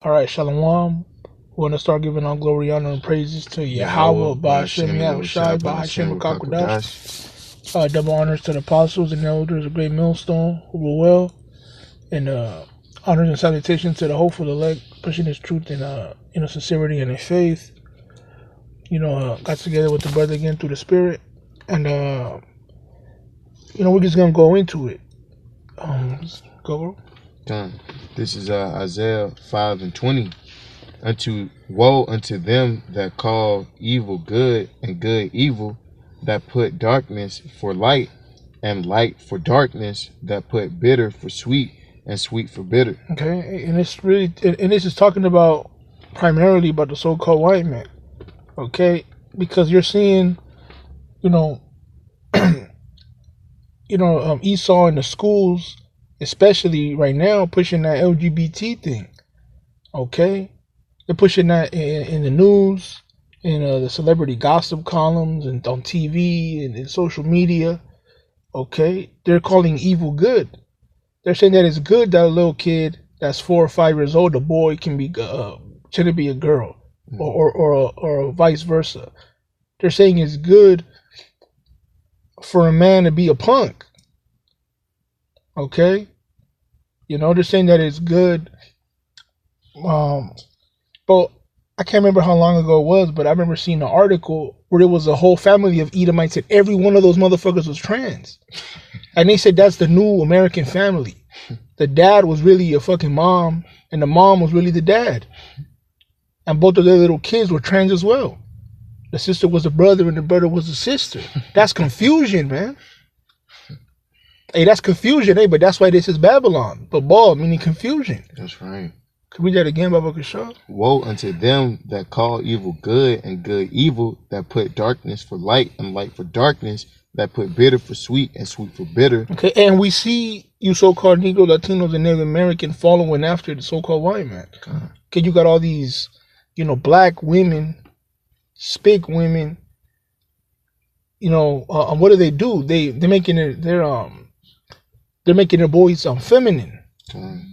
All right, Shalom. We want to start giving all glory, honor, and praises to Yahweh, Yahweh, Ba'ashem, Ba'ashem, Yahushai, Yahushua, Ba'ashem, Ba'ashem, Rakakwadash. Rakakwadash. Double honors to the apostles and elders of Great Millstone, who were well, and honors and salutations to the hopeful elect, pushing his truth and sincerity and in faith. Got together with the brother again through the Spirit, and we're just gonna go into it. Let's go. Done. This is Isaiah 5:20. Woe unto them that call evil good and good evil, that put darkness for light and light for darkness, that put bitter for sweet and sweet for bitter. Okay, and this is talking about primarily about the so-called white man. Okay, because you're seeing, Esau in the schools, especially right now, pushing that LGBT thing. Okay, they're pushing that in the news, in the celebrity gossip columns, and on TV and in social media. Okay, they're calling evil good. They're saying that it's good that a little kid that's 4 or 5 years old, a boy, shouldn't be a girl, or vice versa. They're saying it's good for a man to be a punk. Okay, they're saying that it's good. But I can't remember how long ago it was, but I remember seeing an article where there was a whole family of Edomites, and every one of those motherfuckers was trans. And they said that's the new American family. The dad was really a fucking mom, and the mom was really the dad. And both of their little kids were trans as well. The sister was a brother, and the brother was a sister. That's confusion, man. Hey, that's confusion, but that's why this is Babylon. But ball, meaning confusion. That's right. Could we read that again, Baba Kishore? Woe unto them that call evil good and good evil, that put darkness for light and light for darkness, that put bitter for sweet and sweet for bitter. Okay, and we see you so-called Negro, Latinos, and Native American following after the so-called white man. Okay, you got all these, black women, spick women. What do? They're making they're making their boys feminine.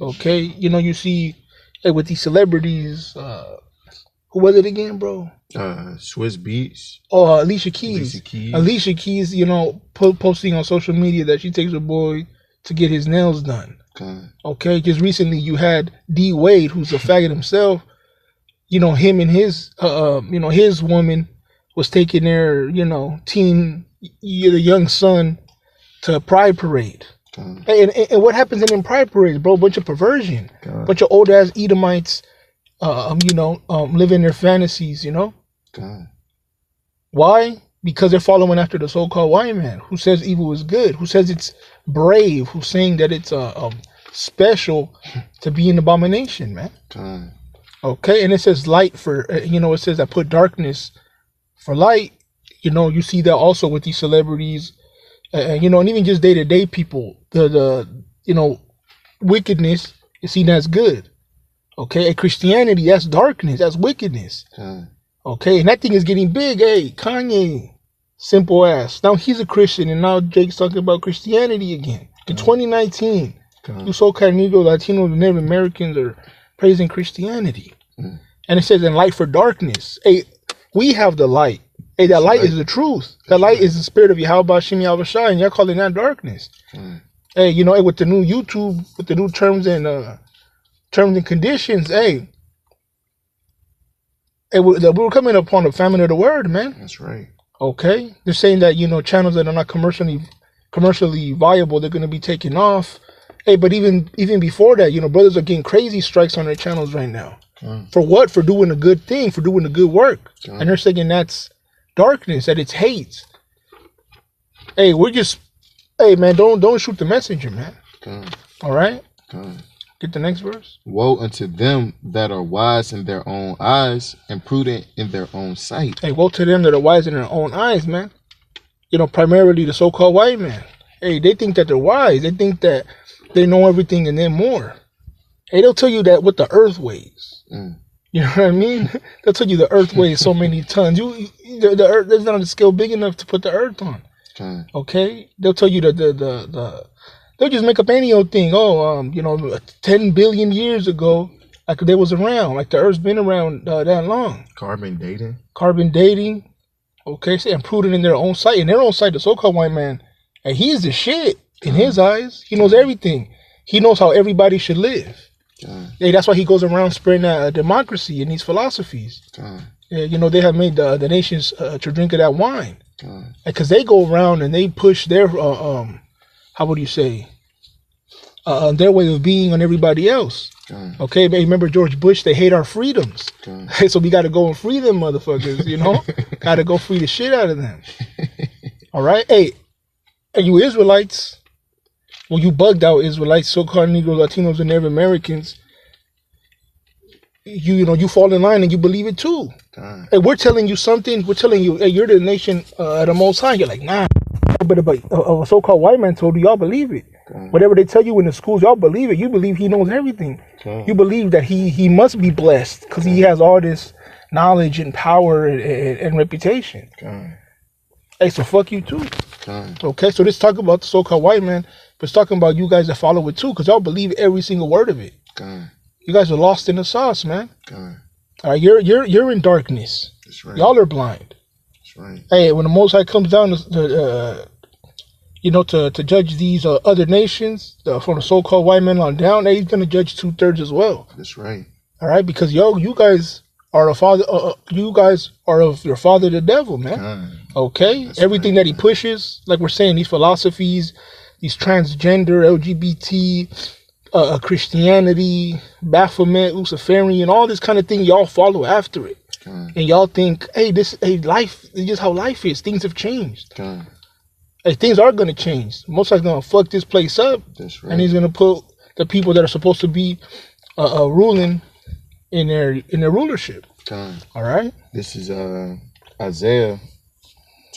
Okay, you see, with these celebrities, who was it again, bro? Swiss Beats. Oh, Alicia Keys. Alicia Keys, posting on social media that she takes her boy to get his nails done. Okay, just recently you had D Wade, who's a faggot himself. Him and his, his woman was taking their, the young son to a pride parade. And what happens in them pride parades, bro? Bunch of perversion, bunch of old ass Edomites, living their fantasies. Why? Because they're following after the so-called white man, who says evil is good, who says it's brave, who's saying that it's special to be an abomination, man. Okay, and it says light for, it says I put darkness for light. You see that also with these celebrities. And even just day-to-day people, the wickedness is seen as good. Okay, and Christianity, that's darkness, that's wickedness. Okay, and that thing is getting big. Hey, Kanye, simple ass. Now he's a Christian, and now Jake's talking about Christianity again. In 2019, you so-called Negro, Latinos, and Native Americans are praising Christianity. And it says, in light for darkness. Hey, we have the light. Hey, that light is the truth. That light is the spirit of Yahweh Ba'ashem Yahushai, and you're calling that darkness. Hey, with the new YouTube, with the new terms and conditions, hey, we're coming upon a famine of the word, man. That's right. Okay, they're saying that channels that are not commercially viable, they're going to be taken off. Hey, but even before that, brothers are getting crazy strikes on their channels right now. For what? For doing a good thing, for doing a good work, and they're saying that's darkness, that it's hate. Hey, man, don't shoot the messenger, man. All right. Get the next verse. Woe unto them that are wise in their own eyes and prudent in their own sight. Hey, woe to them that are wise in their own eyes, man. Primarily the so-called white man. Hey, they think that they're wise. They think that they know everything and then more. Hey, they'll tell you that what the earth weighs. You know what I mean? They'll tell you the earth weighs so many tons. The earth, there's not a scale big enough to put the earth on. Okay? They'll tell you that they'll just make up any old thing. 10 billion years ago, Like they was around. Like the Earth's been around that long. Carbon dating. Carbon dating. Okay, and proved it in their own sight. In their own sight, the so-called white man, and he is the shit in his eyes. He knows everything. He knows how everybody should live. Hey, that's why he goes around spreading democracy and these philosophies. Yeah, you know, they have made the nations to drink of that wine. Because they go around and they push their, how would you say, their way of being on everybody else. Okay, but remember George Bush, they hate our freedoms. Hey, so we got to go and free them motherfuckers, you know? Got to go free the shit out of them. All right? Hey, and you Israelites, well, you bugged out Israelites, so-called Negroes, Latinos, and Native Americans, you know, you fall in line and you believe it too. Hey, we're telling you something. We're telling you, hey, you're the nation of the Most High. You're like, nah. But a so-called white man told you, y'all believe it. Whatever they tell you in the schools, y'all believe it. You believe he knows everything. You believe that he must be blessed because he has all this knowledge and power and reputation. Hey, so fuck you too. Okay, so let's talk about the so-called white man, but it's talking about you guys that follow it too, because y'all believe every single word of it. You guys are lost in the sauce, man. All right, you're in darkness. That's right. Y'all are blind. That's right. Hey, when the Most High comes down to judge these other nations, from the so-called white man on down, he's gonna judge 2/3 as well. That's right. All right, because you guys are you guys are of your father, the devil, man. Okay, that's everything right, that he pushes, like we're saying, these philosophies, these transgender, LGBT, Christianity, Baphomet, Luciferian, all this kind of thing, y'all follow after it, and y'all think, hey, life is just how life is. Things have changed. Hey, things are gonna change. Most likely gonna fuck this place up. That's right. And he's gonna put the people that are supposed to be ruling in their rulership. All right. This is Isaiah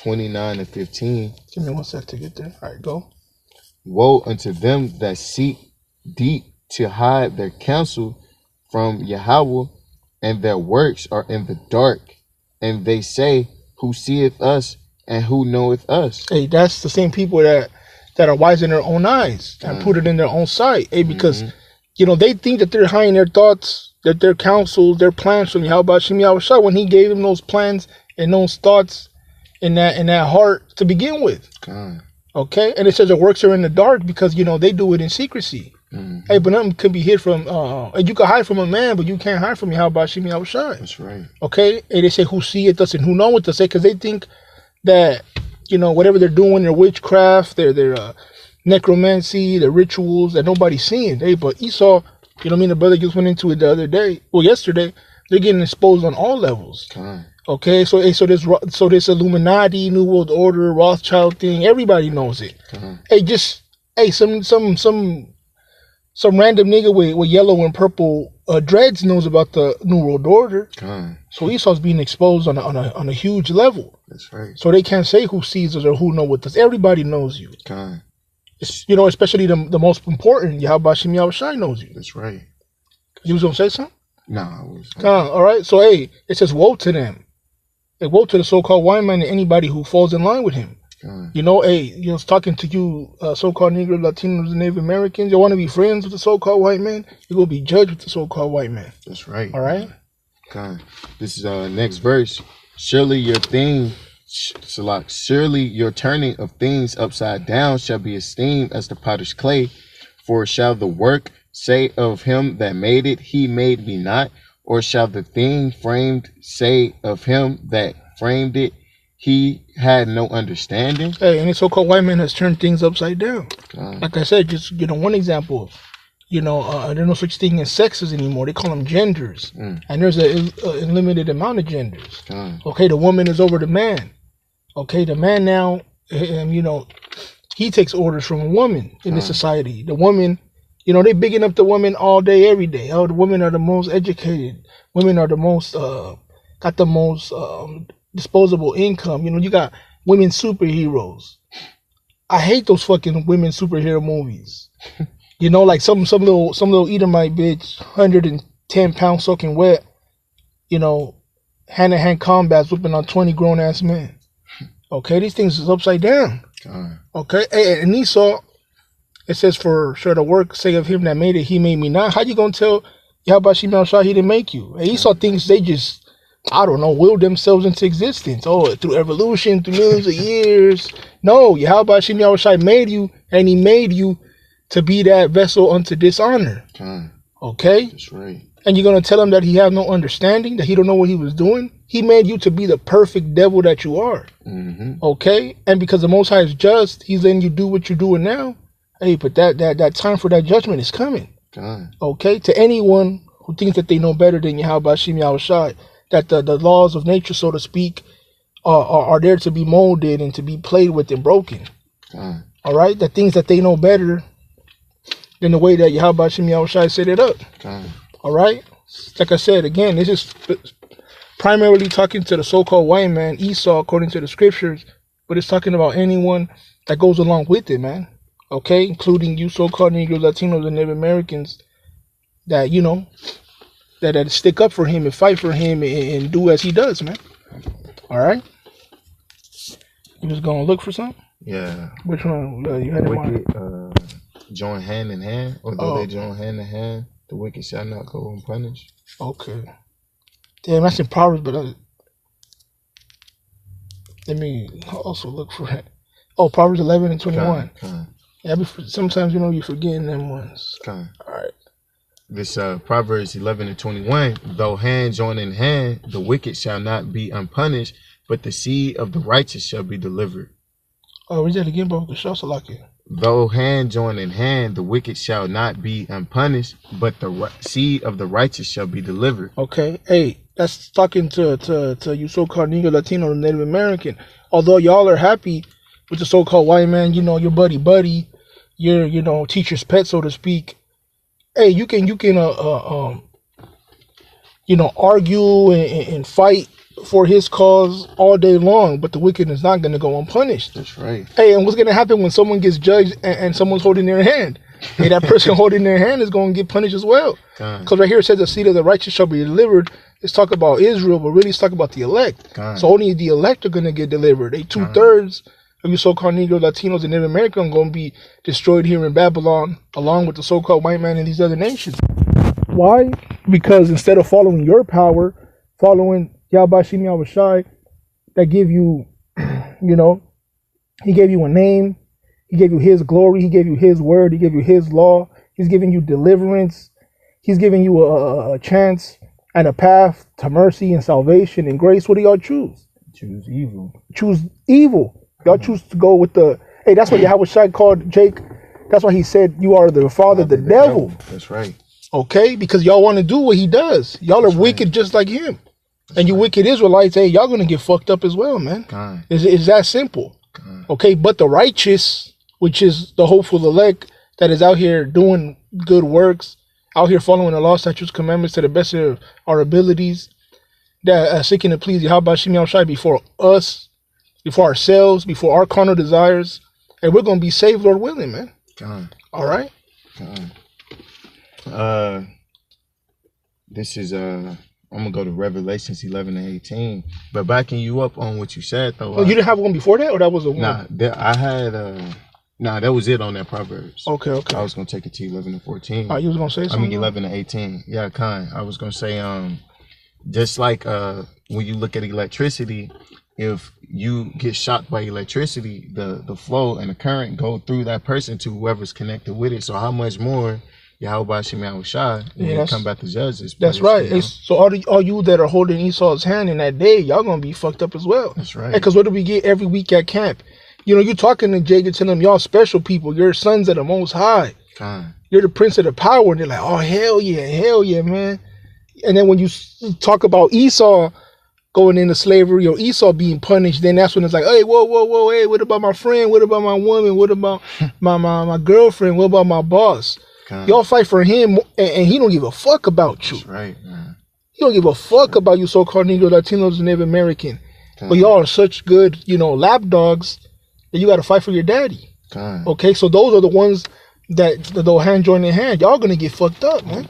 29:15. Give me 1 sec to get there. All right, go. Woe unto them that seek deep to hide their counsel from Yahweh, and their works are in the dark, and they say, who seeth us and who knoweth us? Hey, that's the same people that are wise in their own eyes and put it in their own sight. Hey, because you know, they think that they're hiding their thoughts, that their counsels, their plans from Yahweh Shem Yahushua, when he gave them those plans and those thoughts in that heart to begin with. Okay, and it says the works are in the dark because, you know, they do it in secrecy. Hey, but nothing can be hid from, you can hide from a man, but you can't hide from Yahweh Shem Yahushua. That's right. Okay, and they say who seeth us and who knoweth us, because they think that, you know, whatever they're doing, their witchcraft, their necromancy, their rituals, that nobody's seeing. Hey, but Esau, you know what I mean, the brother just went into it the other day, well, yesterday, they're getting exposed on all levels. Okay, so this Illuminati, New World Order, Rothschild thing, everybody knows it. Hey, some random nigga with yellow and purple dreads knows about the New World Order. So Esau's being exposed on a huge level. That's right. So they can't say who sees us or who know what us. Everybody knows you. You know, especially the most important, Yahweh Shem Yahushua knows you. That's right. You was gonna say something? No, I was. All right. So hey, it says woe to them. Hey, woe to the so-called white man and anybody who falls in line with him. You know, hey, you know, it's talking to you, so-called Negro, Latinos, and Native Americans. You want to be friends with the so-called white man? You're going to be judged with the so-called white man. That's right. All right? This is next verse. Surely your turning of things upside down shall be esteemed as the potter's clay. For shall the work say of him that made it, he made me not? Or shall the thing framed say of him that framed it, he had no understanding? Hey, and the so-called white man has turned things upside down. Like I said, just, you know, one example. You know, there's no such thing as sexes anymore. They call them genders. And there's a limited amount of genders. Okay, the woman is over the man. Okay, the man now, you know, he takes orders from a woman in this society. The woman, you know, they bigging up the woman all day, every day. Oh, the women are the most educated. Women are the most, got the most disposable income. You know, you got women superheroes. I hate those fucking women superhero movies. You know, like some little Edomite bitch, 110 pounds soaking wet, you know, hand-to-hand combats whipping on 20 grown-ass men. Okay, these things is upside down. Okay, and Esau, it says, for sure the work say of him that made it, he made me not. How you gonna tell Yahweh Shem Yahushua, he didn't make you. And Esau thinks they just, I don't know, willed themselves into existence. Oh, through evolution, through millions of years. No, Yahweh Shem Yahushua made you, and he made you to be that vessel unto dishonor. Okay? That's right. And you're going to tell him that he have no understanding, that he don't know what he was doing? He made you to be the perfect devil that you are. Okay? And because the Most High is just, he's letting you do what you're doing now. Hey, but that time for that judgment is coming. Okay? To anyone who thinks that they know better than Yahweh Shem Yahushua, that the laws of nature, so to speak, are there to be molded and to be played with and broken. All right? The things that they know better than the way that Yahweh Shem Yahushua set it up. All right? Like I said, again, this is primarily talking to the so-called white man, Esau, according to the scriptures, but it's talking about anyone that goes along with it, man. Okay? Including you so-called Negroes, Latinos, and Native Americans that, you know, that stick up for him and fight for him and do as he does, man. All right? You was going to look for something? Yeah. Which one? You had in mind? Join hand in hand, although they join hand in hand, the wicked shall not go unpunished. Okay. Damn, that's in Proverbs, but let me also look for it. Oh, Proverbs 11 and 21. Yeah, sometimes, you know, you're forgetting them ones. All right. This Proverbs 11 and 21, though hand join in hand, the wicked shall not be unpunished, but the seed of the righteous shall be delivered. Oh, read that again, bro. The shaw's lucky. Though hand join in hand, the wicked shall not be unpunished, but the seed of the righteous shall be delivered. Okay. Hey, that's talking to you so-called Negro, Latino, and Native American. Although y'all are happy with the so-called white man, you know, your buddy, your, you know, teacher's pet, so to speak. Hey, you can you know, argue and fight for his cause all day long, but the wicked is not going to go unpunished. That's right. Hey, and what's going to happen when someone gets judged and someone's holding their hand? Hey, that person holding their hand is going to get punished as well. Because right here it says the seed of the righteous shall be delivered. It's talk about Israel, but really it's talk about the elect. So only the elect are going to get delivered. 2/3 of you so-called Negro, Latinos, and Native Americans are going to be destroyed here in Babylon, along with the so-called white man and these other nations. Why? Because instead of following your power, following Yahweh Shem Yahushua, that give you, you know, he gave you a name, he gave you his glory, he gave you his word, he gave you his law, he's giving you deliverance, he's giving you a chance and a path to mercy and salvation and grace. What do y'all choose? Choose evil. Choose evil. Y'all choose to go with the, hey, that's what Yahweh called Jake. That's why he said you are the father of the devil. That's right. Okay, because y'all want to do what he does. Y'all are wicked just like him. And you wicked Israelites, hey, y'all going to get fucked up as well, man. It's that simple. Okay, but the righteous, which is the hopeful elect that is out here doing good works, out here following the law, statutes, commandments to the best of our abilities, that seeking to please Yahweh Shem Yahushua before us, before ourselves, before our carnal desires, and we're going to be saved, Lord willing, man. All right? This is I'm gonna go to Revelations 11 and 18. But backing you up on what you said though. Oh, you didn't have one before that, or that was the one? Nah, I had that was it on that Proverbs. Okay. I was gonna take it to 11 and 14. You was gonna say something? 11 and 18. Yeah, I was gonna say just like when you look at electricity, if you get shocked by electricity, the flow and the current go through that person to whoever's connected with it. So how much more Yahweh Shem Yahushua when you come back to judge this place? That's right. You know? So all you that are holding Esau's hand in that day, y'all gonna be fucked up as well. That's right. Because what do we get every week at camp? You know, you talking to Jake and telling them y'all special people. You're sons of the Most High. You're the prince of the power, and they're like, oh hell yeah, man. And then when you talk about Esau going into slavery or Esau being punished, then that's when it's like, hey, whoa, hey, what about my friend? What about my woman? What about my girlfriend? What about my boss? Y'all fight for him, and he don't give a fuck about you. That's right, man. He don't give a fuck about you so-called Negro, Latinos, and Native American. But y'all are such good, lap dogs that you got to fight for your daddy. Okay, so those are the ones that they'll hand join in hand. Y'all gonna get fucked up, man.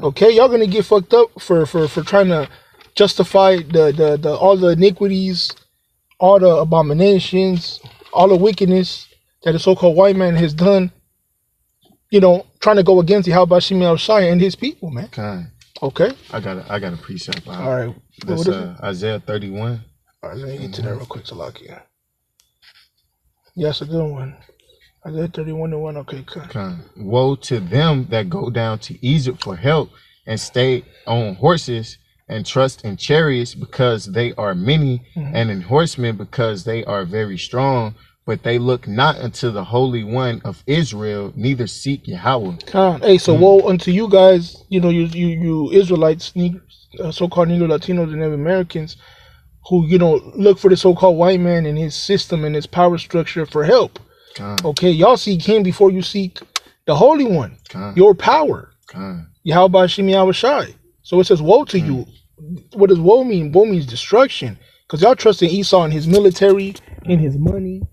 Okay, y'all gonna get fucked up for trying to justify the all the iniquities, all the abominations, all the wickedness that the so-called white man has done. Trying trying to go against Yahweh Shimi Shai and his people, man. Okay. I got a precept. All right. That's Isaiah 31. All right, let me get to that real quick, Salakia. Yeah, that's a good one. Isaiah 31:1. Okay, Woe to them that go down to Egypt for help and stay on horses and trust in chariots because they are many, and in horsemen because they are very strong. But they look not unto the Holy One of Israel, neither seek Yahweh. Hey, so woe unto you guys, you Israelites, so-called Negro Latinos and Native Americans, who, look for the so-called white man and his system and his power structure for help. Okay, y'all seek him before you seek the Holy One, your power. Yahweh Shimi Yahweh Shai. So it says, woe to you. What does woe mean? Woe means destruction. Because y'all trust in Esau and his military, in his money,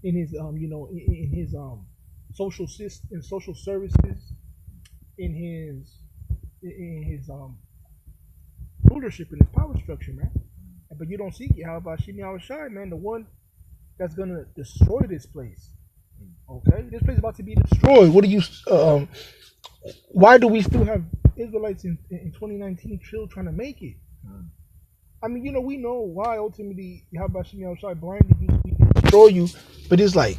in his in his social system, in social services, in his rulership and his power structure, man. But you don't seek Yahweh Shimi Yahweh Shai, man, the one that's gonna destroy this place. Okay, this place is about to be destroyed. What do you? Why do we still have Israelites in 2019 still trying to make it? I mean, we know why ultimately Yahweh Shimi Yahweh Shai blinded you, so he can destroy you. But it's like,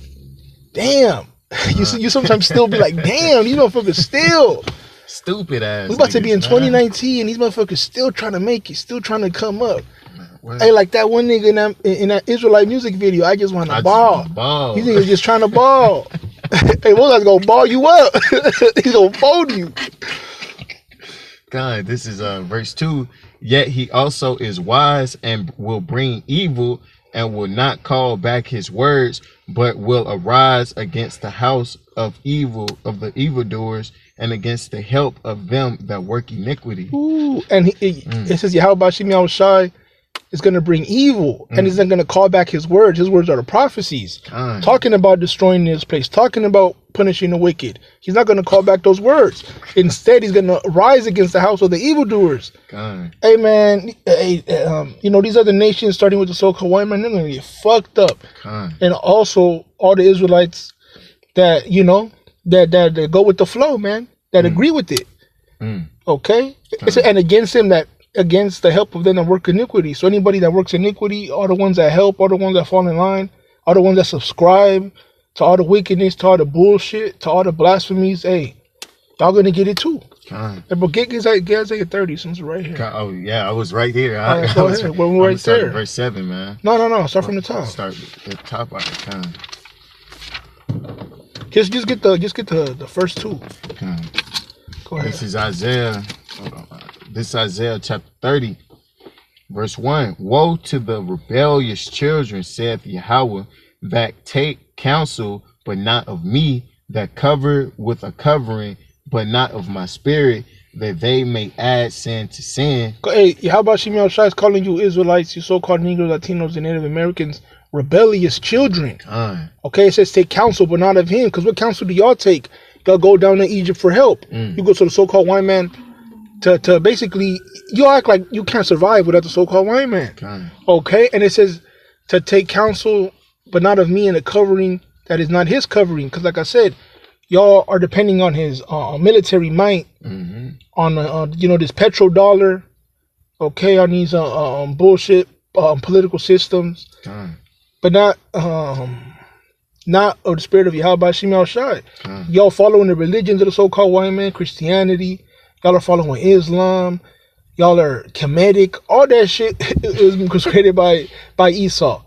damn, you sometimes still be like, damn, these motherfuckers still stupid ass. We about to be in 2019, these motherfuckers still trying to make it, still trying to come up. Hey, like that one nigga in that Israelite music video, I just want to ball. These niggas just trying to ball. Hey, one guy's gonna ball you up. He's gonna fold you. God, this is verse 2. Yet he also is wise and will bring evil and will not call back his words, but will arise against the house of evil of the evildoers and against the help of them that work iniquity. Ooh, and it says Yahweh Shimi Yahweh Shai is going to bring evil, and he's not going to call back his words. His words are the prophecies, talking about destroying this place, talking about punishing the wicked. He's not going to call back those words. Instead, he's going to rise against the house of the evildoers. Hey, man, these other nations, starting with the so-called white man, they're going to get fucked up. And also, all the Israelites that, that go with the flow, man, that agree with it. Okay? And against him against the help of them that work iniquity. So anybody that works iniquity, all the ones that help, all the ones that fall in line, all the ones that subscribe to all the wickedness, to all the bullshit, to all the blasphemies, hey, y'all gonna get it too. Hey, bro, get Isaiah 30, since right here. Oh yeah, I was right here. Go ahead. We're right there. Verse 7, man. No. Start from the top. Start at the top. Just get the first two. Go ahead. This is Isaiah. This is Isaiah chapter 30, verse 1. Woe to the rebellious children, saith Yahweh, that take counsel, but not of me, that cover with a covering, but not of my spirit, that they may add sin to sin. Hey, Yahweh Shimi Yahweh Shai is calling you Israelites, you so-called Negro, Latinos, and Native Americans, rebellious children. Okay, it says take counsel, but not of him. Because what counsel do y'all take? Y'all go down to Egypt for help. You go to the so-called white man to basically, you act like you can't survive without the so-called white man. Okay, and it says to take counsel, but not of me, in a covering that is not his covering. Because like I said, y'all are depending on his military might, on this petrodollar, okay, on these bullshit political systems, but not of the spirit of Yahweh Shimi Yahweh Shai. Y'all following the religions of the so-called white man, Christianity. Y'all are following Islam. Y'all are Kemetic. All that shit was created by Esau.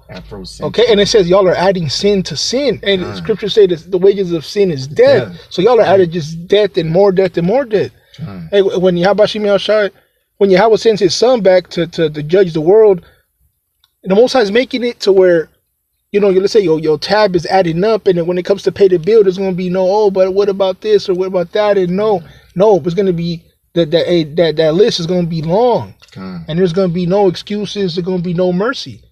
Okay, and it says y'all are adding sin to sin. And the scriptures say that the wages of sin is death. So y'all are adding just death and more death and more death. Hey, when Yahweh Shimi Yahweh Shai, when Yahweh sends his son back to judge the world, the Most High is making it to where, let's say your tab is adding up, and then when it comes to pay the bill, there's going to be no, but what about this or what about that? And no, it's going to be that list is going to be long, and there's going to be no excuses. There's going to be no mercy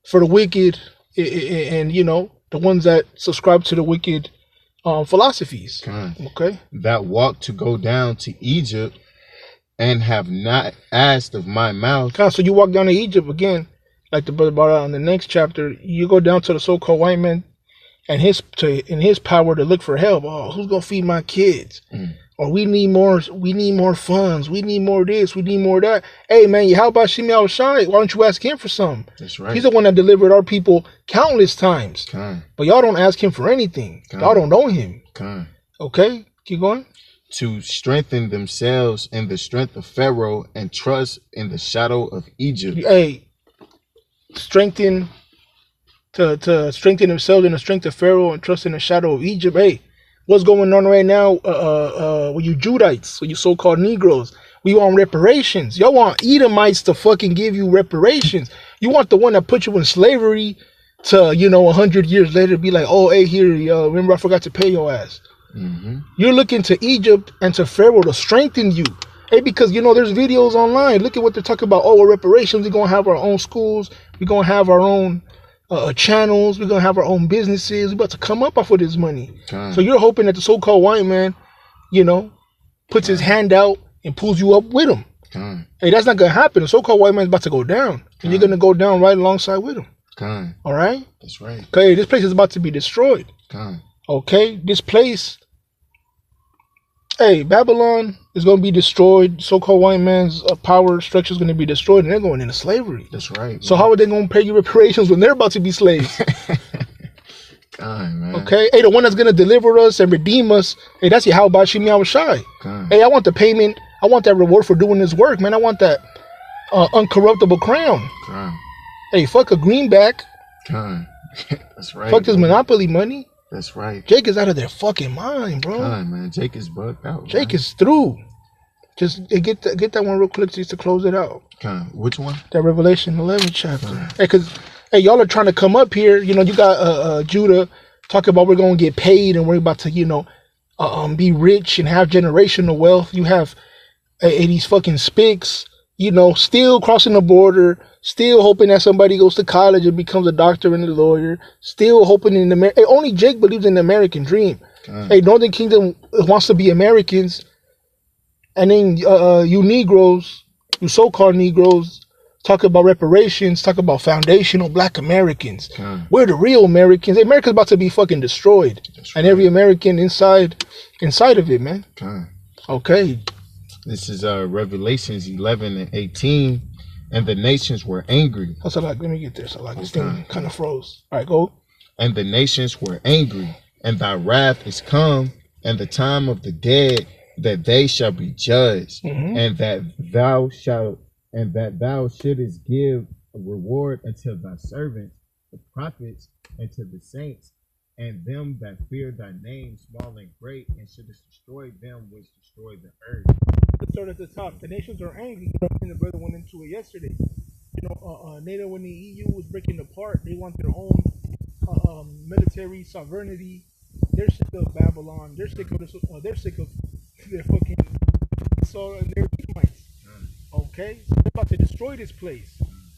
for the wicked, and the ones that subscribe to the wicked philosophies. Okay, that walk to go down to Egypt and have not asked of my mouth. So you walk down to Egypt again, like the brother brought out in the next chapter. You go down to the so-called white man and in his power to look for help. Oh, who's gonna feed my kids? Or we need more funds. We need more this. We need more that. Hey man, how about Shimi Al-Shai? Why don't you ask him for something? That's right. He's the one that delivered our people countless times. But y'all don't ask him for anything. Y'all don't know him. Okay, keep going. To strengthen themselves in the strength of Pharaoh and trust in the shadow of Egypt. Hey, to strengthen themselves in the strength of Pharaoh and trust in the shadow of Egypt. Hey, what's going on right now with you Judites, with you so-called Negroes? We want reparations. Y'all want Edomites to fucking give you reparations. You want the one that put you in slavery to, 100 years later be like, oh, hey, here, remember I forgot to pay your ass. You're looking to Egypt and to Pharaoh to strengthen you. Hey, because, there's videos online. Look at what they're talking about. Oh, reparations. We're going to have our own schools. We're going to have our own channels. We're going to have our own businesses. We're about to come up off of this money. So you're hoping that the so-called white man, puts his hand out and pulls you up with him. Hey, that's not going to happen. The so-called white man's about to go down. And you're going to go down right alongside with him. All right? That's right. Okay, this place is about to be destroyed. Okay, this place... Hey, Babylon is going to be destroyed. So-called white man's power structure is going to be destroyed, and they're going into slavery. That's right. Man. So how are they going to pay you reparations when they're about to be slaves? Man. Okay. Hey, the one that's going to deliver us and redeem us. Hey, that's your how about Shimi Al-Shai. Hey, I want the payment. I want that reward for doing this work, man. I want that uncorruptible crown. Hey, fuck a greenback. That's right. Fuck this monopoly money. That's right. Jake is out of their fucking mind, bro. Man. Jake is bugged out. Jake is through. Just get that one real quick just to close it out. Which one? That Revelation 11 chapter. Hey, because y'all are trying to come up here. You got Judah talking about we're going to get paid and we're about to, be rich and have generational wealth. You have these fucking spics, still crossing the border, still hoping that somebody goes to college and becomes a doctor and a lawyer, still hoping in America. Hey, only Jake believes in the American dream. Hey, Northern Kingdom wants to be Americans. And then you Negroes, you so-called Negroes, talk about reparations, talk about foundational black Americans. We're the real Americans. Hey, America's about to be fucking destroyed. And every American inside of it, man. Okay. This is Revelations 11 and 18. And the nations were angry. Let me get this. This thing kind of froze. All right, go. And the nations were angry, and thy wrath is come, and the time of the dead, that they shall be judged, and that thou shouldest give a reward unto thy servants, the prophets, and to the saints, and them that fear thy name, small and great, and shouldest destroy them which destroy the earth. Let's start at the top. The nations are angry. And the brother went into it yesterday. NATO when the EU was breaking apart, they want their own military sovereignty. They're sick of Babylon. They're sick of their fucking Esau and their Edomites. Okay, so they're about to destroy this place.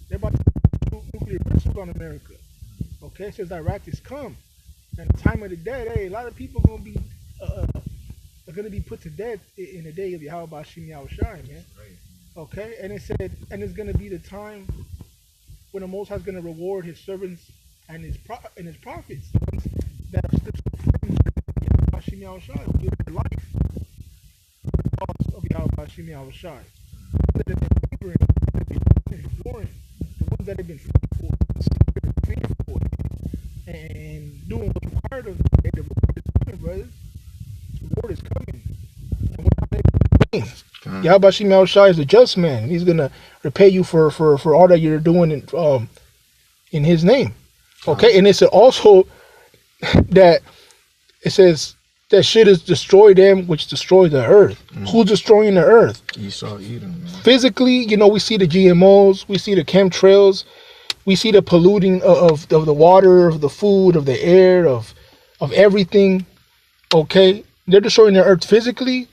They're about to do nuclear missiles on America. Okay, it says Iraq is come, and the time of the dead. Hey, a lot of people are gonna be put to death in the day of Yahweh Shimi Al-Shai, man. Okay, and it said, and it's gonna be the time when the Most High is gonna reward His servants and His prophets, the ones that are still firm Yahweh Shimi Al-Shai, who give their life for the cause of Yahweh Shimi Al-Shai. The ones that have been laboring, the ones that have been exploring, the ones that have been faithful and doing what's required of them. The reward is coming, brothers. The reward is coming. And we're not able to win. Yahweh Shimi Al-Shai is a just man. He's gonna repay you for all that you're doing in His name. Okay, and it said also that it says that shit is destroy them which destroy the earth. Who's destroying the earth? Esau, Edom, man. Physically, we see the GMOs, we see the chemtrails, we see the polluting of the water, of the food, of the air, of everything. Okay, they're destroying the earth physically.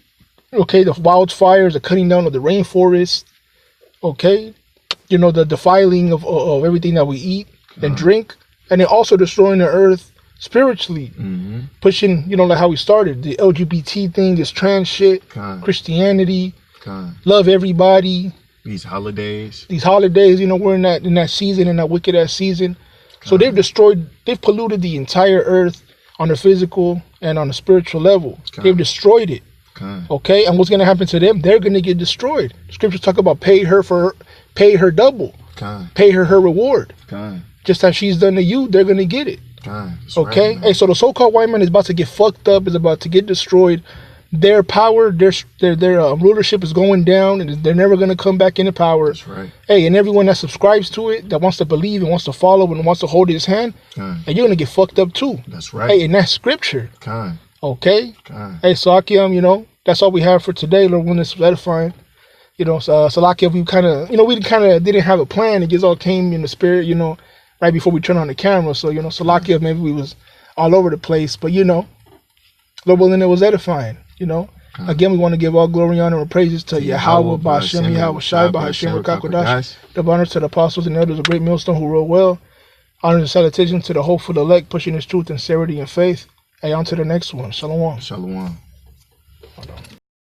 Okay, the wildfires, the cutting down of the rainforest. Okay, the defiling of everything that we eat and drink, and they're also destroying the earth spiritually, pushing, like how we started, the LGBT thing, this trans shit, Christianity, love everybody. These holidays, we're in that season, in that wicked ass season. So they've polluted the entire earth on the physical and on the spiritual level. They've destroyed it. Okay, and what's going to happen to them? They're going to get destroyed. Scriptures talk about pay her double, pay her reward. Just as she's done to you, they're going to get it. Okay, right, hey, so the so-called white man is about to get fucked up, is about to get destroyed. Their power, their rulership is going down, and they're never going to come back into power. That's right. Hey, and everyone that subscribes to it, that wants to believe and wants to follow and wants to hold his hand, and you're going to get fucked up too. That's right. Hey, and that's scripture. Okay. Hey, so Akim, that's all we have for today. Lord willing, this was edifying. Salakia, we kind of didn't have a plan. It just all came in the spirit, right before we turned on the camera. So, Salakia, maybe we was all over the place, but Lord willing, it was edifying. Again, we want to give all glory, honor, and praises to Yahweh, Ba'ashem, Yahweh Shai, Ba'ashem, Rakakodash, the honors to the apostles and elders of Great Millstone who wrote well. Honors and salutations to the hopeful elect, pushing his truth, sincerity, and faith. Hey, on to the next one. Shalom. Shalom. Hold on.